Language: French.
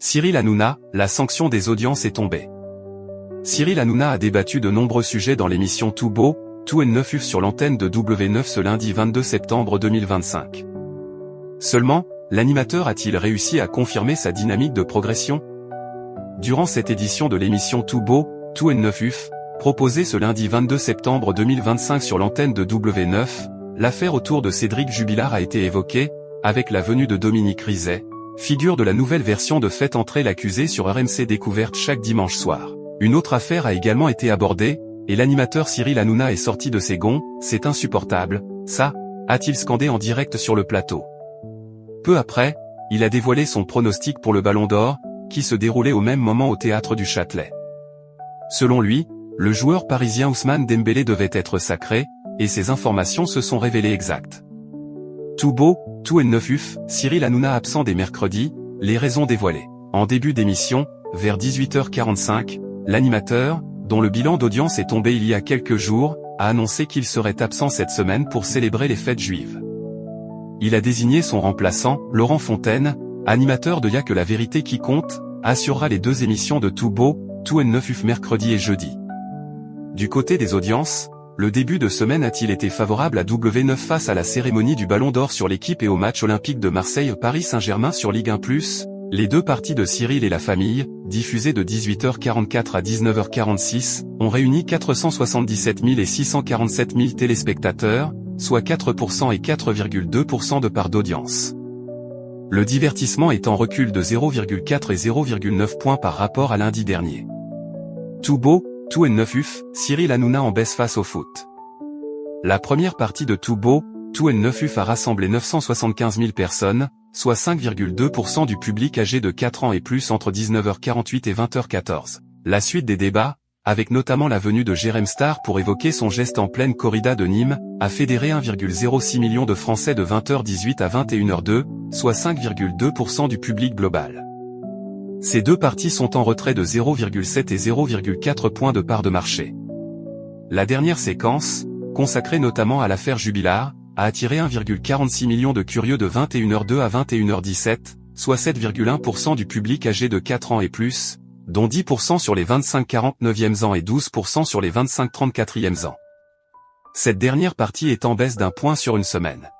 Cyril Hanouna, la sanction des audiences est tombée. Cyril Hanouna a débattu de nombreux sujets dans l'émission Tout Beau, Tout N9 sur l'antenne de W9 ce lundi 22 septembre 2025. Seulement, l'animateur a-t-il réussi à confirmer sa dynamique de progression? Durant cette édition de l'émission Tout Beau, Tout N9, proposée ce lundi 22 septembre 2025 sur l'antenne de W9, l'affaire autour de Cédric Jubilard a été évoquée, avec la venue de Dominique Rizet, figure de la nouvelle version de Faites entrer l'accusé sur RMC Découverte chaque dimanche soir. Une autre affaire a également été abordée, et l'animateur Cyril Hanouna est sorti de ses gonds. « C'est insupportable, ça », a-t-il scandé en direct sur le plateau. Peu après, il a dévoilé son pronostic pour le Ballon d'Or, qui se déroulait au même moment au théâtre du Châtelet. Selon lui, le joueur parisien Ousmane Dembélé devait être sacré, et ces informations se sont révélées exactes. Tout beau, tout N9, Cyril Hanouna absent des mercredis, les raisons dévoilées. En début d'émission, vers 18h45, l'animateur, dont le bilan d'audience est tombé il y a quelques jours, a annoncé qu'il serait absent cette semaine pour célébrer les fêtes juives. Il a désigné son remplaçant, Laurent Fontaine, animateur de Y'a que la vérité qui compte, assurera les deux émissions de Tout Beau, Tout N9 mercredi et jeudi. Du côté des audiences, le début de semaine a-t-il été favorable à W9 face à la cérémonie du Ballon d'Or sur l'équipe et au match olympique de Marseille-Paris Saint-Germain sur Ligue 1+, les deux parties de Cyril et la famille, diffusées de 18h44 à 19h46, ont réuni 477 000 et 647 000 téléspectateurs, soit 4% et 4,2% de part d'audience. Le divertissement est en recul de 0,4 et 0,9 points par rapport à lundi dernier. Tout beau, Tout N9, Cyril Hanouna en baisse face au foot. La première partie de Tout Beau, Tout N9 a rassemblé 975 000 personnes, soit 5,2% du public âgé de 4 ans et plus entre 19h48 et 20h14. La suite des débats, avec notamment la venue de Jérém Star pour évoquer son geste en pleine corrida de Nîmes, a fédéré 1,06 million de Français de 20h18 à 21h02, soit 5,2% du public global. Ces deux parties sont en retrait de 0,7 et 0,4 points de part de marché. La dernière séquence, consacrée notamment à l'affaire Jubilard, a attiré 1,46 million de curieux de 21h02 à 21h17, soit 7,1% du public âgé de 4 ans et plus, dont 10% sur les 25-49e ans et 12% sur les 25-34e ans. Cette dernière partie est en baisse d'1 point sur une semaine.